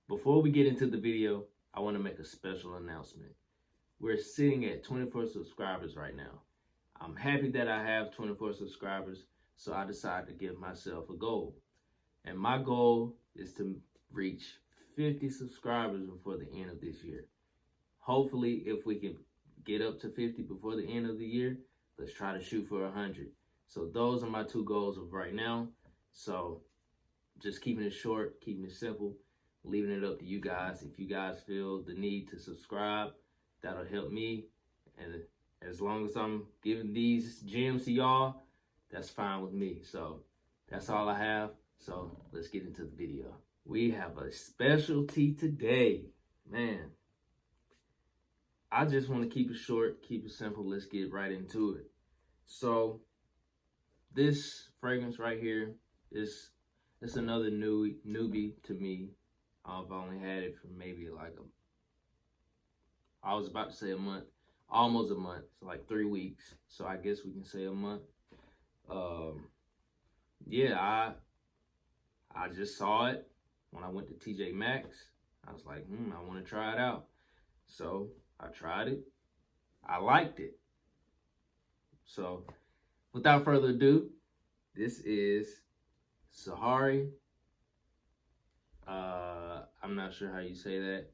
Before we get into the video, I want to make a special announcement. We're sitting at 24 subscribers right now. I'm happy that I have 24 subscribers, so I decided to give myself a goal. And my goal is to reach 50 subscribers before the end of this year. Hopefully, if we can get up to 50 before the end of the year, let's try to shoot for 100. So those are my two goals of right now. So just keeping it short, keeping it simple, leaving it up to you guys. If you guys feel the need to subscribe, that'll help me. And as long as I'm giving these gems to y'all, that's fine with me. So that's all I have. So let's get into the video. We have a specialty today. Man, I just want to keep it short, keep it simple. Let's get right into it. So this fragrance right here is another newbie to me. I've only had it for maybe I was about to say a month, almost a month. It's like 3 weeks. So I guess we can say a month. Yeah, I just saw it when I went to TJ Maxx. I was like, I want to try it out. So I tried it. I liked it. So without further ado, this is Sahari. I'm not sure how you say that.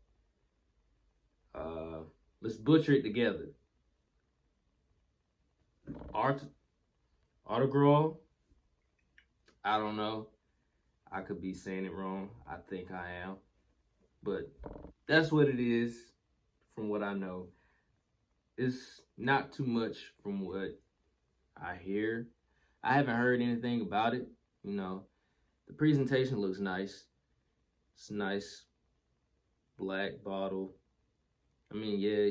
Let's butcher it together. Artoghrol. I don't know. I could be saying it wrong. I think I am. But that's what it is from what I know. It's not too much from what I hear. I haven't heard anything about it. You know, the presentation looks nice. It's a nice black bottle. I mean, yeah,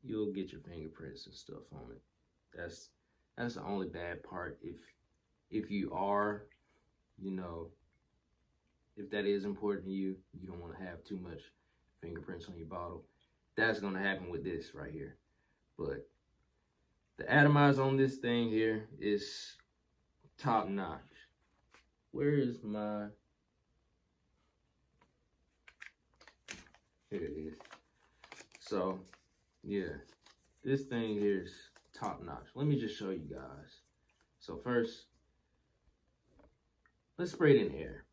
you'll get your fingerprints and stuff on it. That's the only bad part. If you are, you know, if that is important to you, you don't want to have too much fingerprints on your bottle. That's gonna happen with this right here. But the atomizer on this thing here is top notch. Where is my... Here it is. So, yeah, this thing here is top notch. Let me just show you guys. So first, let's spray it in the air.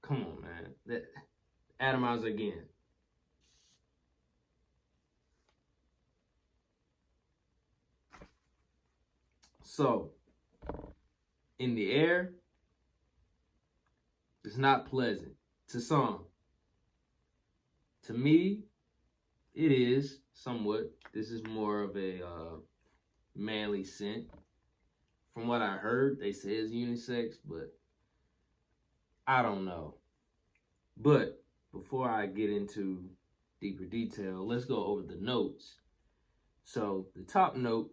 Come on, man. That atomizer again. So, in the air, it's not pleasant to some. To me, it is somewhat. This is more of a manly scent. From what I heard, they say it's unisex, but I don't know. But before I get into deeper detail, let's go over the notes. So the top note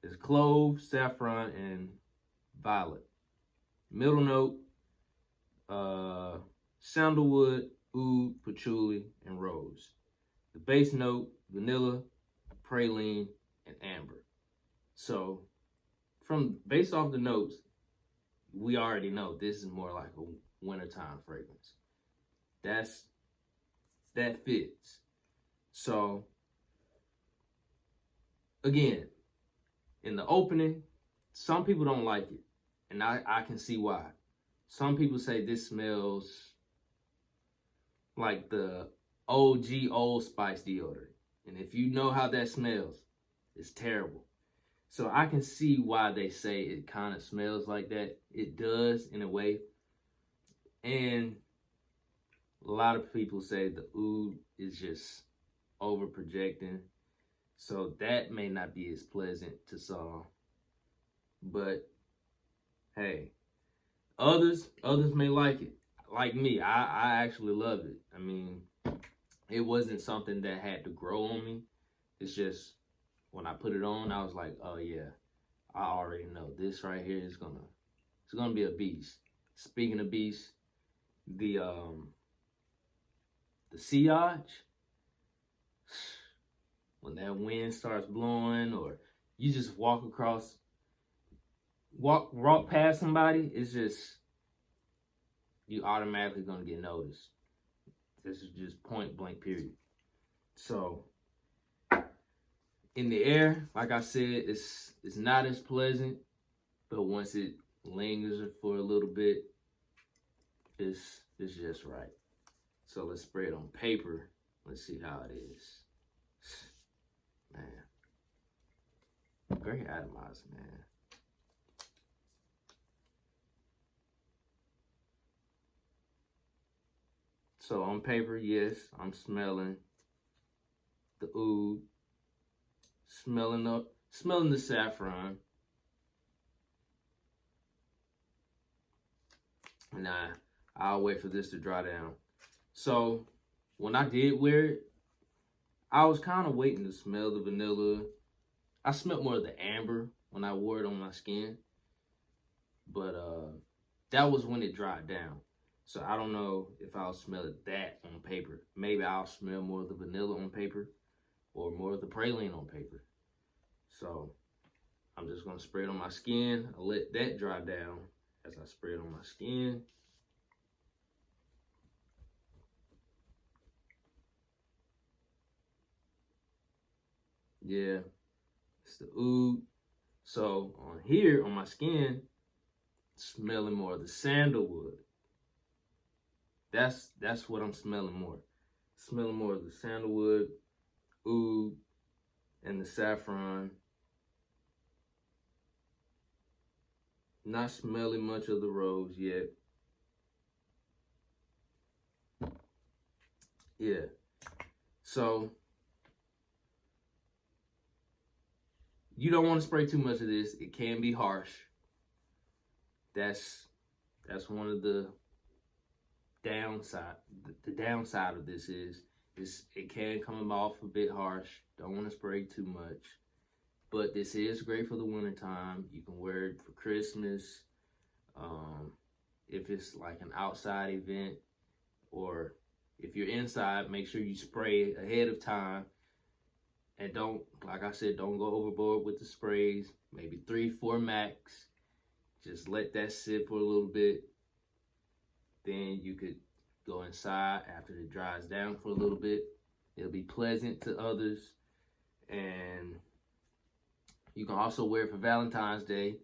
is clove, saffron, and violet. Middle note, sandalwood, oud, patchouli, and rose. The base note, vanilla, praline, and amber. So based off the notes, we already know this is more like a wintertime fragrance. That fits. So again, in the opening, some people don't like it, and I can see why. Some people say this smells like the OG Old Spice deodorant, and if you know how that smells, it's terrible. So I can see why they say it kind of smells like that. It does in a way. And a lot of people say the oud is just over projecting. So that may not be as pleasant to some. But hey, others may like it. Like me, I actually love it. I mean, it wasn't something that had to grow on me. It's just when I put it on, I was like, oh yeah, I already know this right here is gonna be a beast. Speaking of beasts, the sillage, when that wind starts blowing, or you just walk across walk past somebody, it's just, you automatically gonna get noticed. This is just point blank period. So in the air, like I said, it's not as pleasant, but once it lingers for a little bit, it's just right. So let's spray it on paper. Let's see how it is. Man, great atomizer, man. So on paper, yes, I'm smelling the oud, smelling the saffron. And I'll wait for this to dry down. So when I did wear it, I was kind of waiting to smell the vanilla. I smelled more of the amber when I wore it on my skin. But that was when it dried down. So I don't know if I'll smell that on paper. Maybe I'll smell more of the vanilla on paper or more of the praline on paper. So I'm just going to spray it on my skin. I'll let that dry down as I spray it on my skin. Yeah, it's the oud. So on here, on my skin, smelling more of the sandalwood. That's what I'm smelling more. Smelling more of the sandalwood, oud, and the saffron. Not smelling much of the rose yet. Yeah. So you don't want to spray too much of this. It can be harsh. That's one of the downside. The downside of this is it can come off a bit harsh. Don't want to spray too much. But this is great for the winter time. You can wear it for Christmas. If it's like an outside event, or if you're inside, make sure you spray it ahead of time. And don't, like I said, don't go overboard with the sprays. Maybe 3-4 max. Just let that sit for a little bit. Then you could go inside after it dries down for a little bit. It'll be pleasant to others. And you can also wear it for Valentine's Day.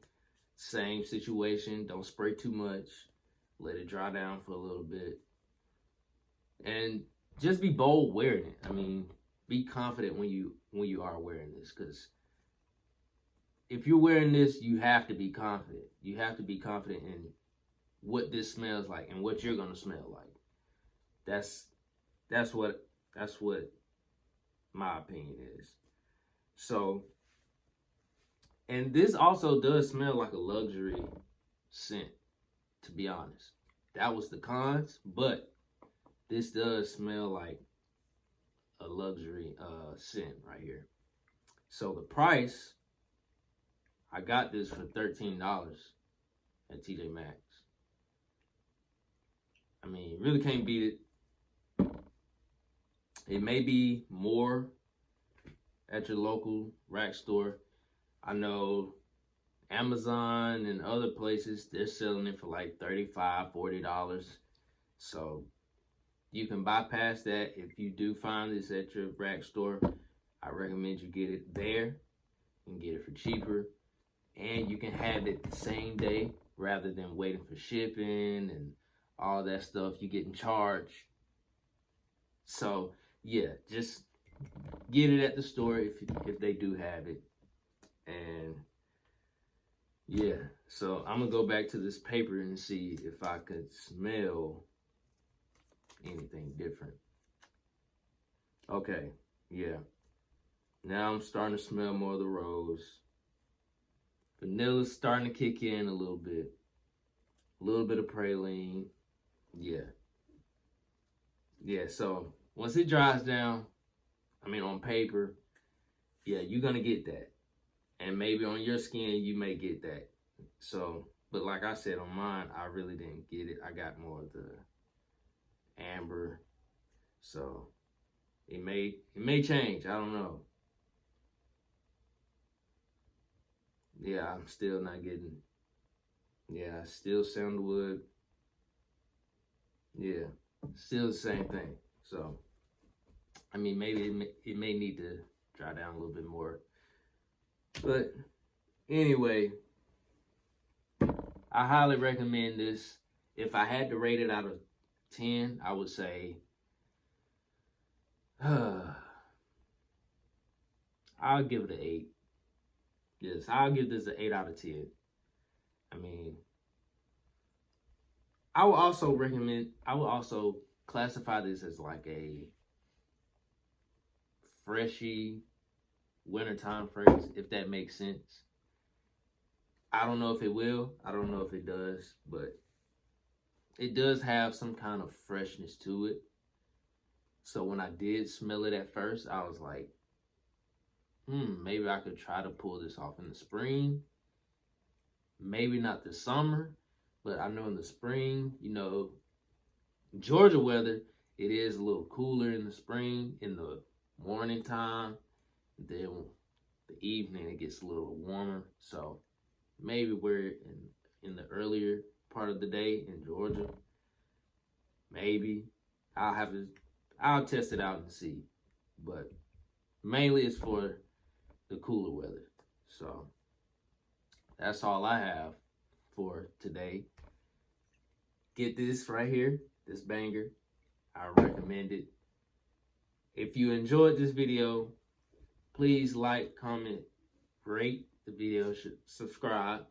Same situation. Don't spray too much. Let it dry down for a little bit. And just be bold wearing it. I mean, be confident when you are wearing this, because if you're wearing this, you have to be confident. You have to be confident in what this smells like and what you're gonna smell like. That's what my opinion is. So, and this also does smell like a luxury scent, to be honest. That was the cons, but this does smell like a luxury scent right here. So the price, I got this for $13 at TJ Maxx. I mean, you really can't beat it. It may be more at your local rack store. I know Amazon and other places, they're selling it for like $35, $40. So you can bypass that. If you do find this at your rack store, I recommend you get it there and get it for cheaper. And you can have it the same day rather than waiting for shipping and all that stuff. You're getting charged. So yeah, just get it at the store if they do have it. And yeah, so I'm gonna go back to this paper and see if I could smell anything different. Okay, yeah. Now I'm starting to smell more of the rose. Vanilla's starting to kick in a little bit. A little bit of praline. Yeah. Yeah, so once it dries down, I mean on paper, yeah, you're gonna get that. And maybe on your skin, you may get that. So, but like I said, on mine, I really didn't get it. I got more of the amber. So it may change. I don't know. Yeah, I'm still not getting Yeah, still sandalwood. Yeah, still the same thing. So, I mean, maybe it may need to dry down a little bit more. But anyway, I highly recommend this. If I had to rate it out of 10, I would say I'll give it an 8. Yes, I'll give this an 8 out of 10. I mean, I would also classify this as like a freshy wintertime fragrance, if that makes sense. I don't know if it will. I don't know if it does, but it does have some kind of freshness to it. So when I did smell it at first, I was like, maybe I could try to pull this off in the spring. Maybe not the summer, but I know in the spring, you know, Georgia weather, it is a little cooler in the spring, in the morning time. Then the evening, it gets a little warmer. So maybe we're in the earlier part of the day in Georgia. Maybe I'll test it out and see. But mainly it's for the cooler weather. So that's all I have for today. Get this right here, this banger. I recommend it. If you enjoyed this video, please like, comment, rate the video, subscribe.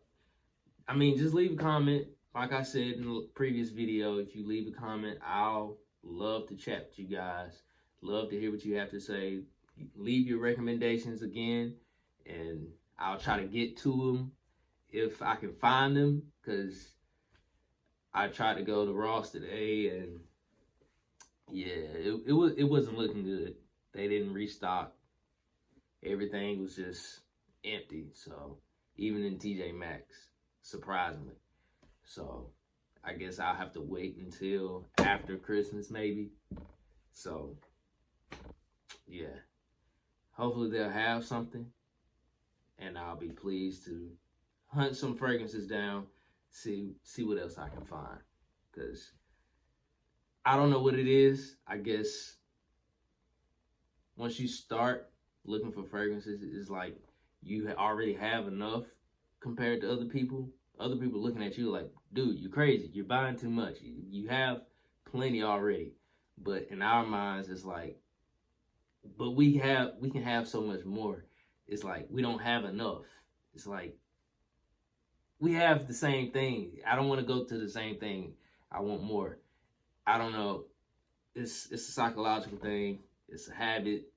I mean, just leave a comment. Like I said in the previous video, if you leave a comment, I'll love to chat with you guys. Love to hear what you have to say. Leave your recommendations again, and I'll try to get to them if I can find them, because I tried to go to Ross today, and yeah, it wasn't looking good. They didn't restock. Everything was just empty. So even in TJ Maxx, surprisingly. So I guess I'll have to wait until after Christmas maybe. So yeah, hopefully they'll have something, and I'll be pleased to hunt some fragrances down, see what else I can find, because I don't know what it is. I guess once you start looking for fragrances, it's like you already have enough compared to other people. Other people looking at you like, dude, you're crazy. You're buying too much. You have plenty already. But in our minds, it's like, but we can have so much more. It's like we don't have enough. It's like we have the same thing. I don't want to go to the same thing. I want more. I don't know. It's a psychological thing. It's a habit.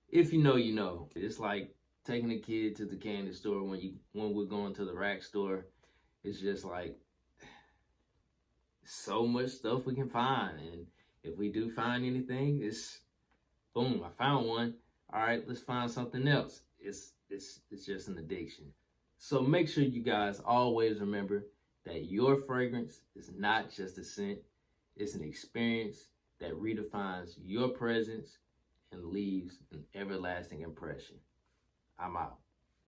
If you know, you know. It's like taking a kid to the candy store when we're going to the rack store. It's just like so much stuff we can find, and if we do find anything, it's boom, I found one. All right, let's find something else. It's just an addiction. So make sure you guys always remember that your fragrance is not just a scent. It's an experience that redefines your presence and leaves an everlasting impression. I'm out.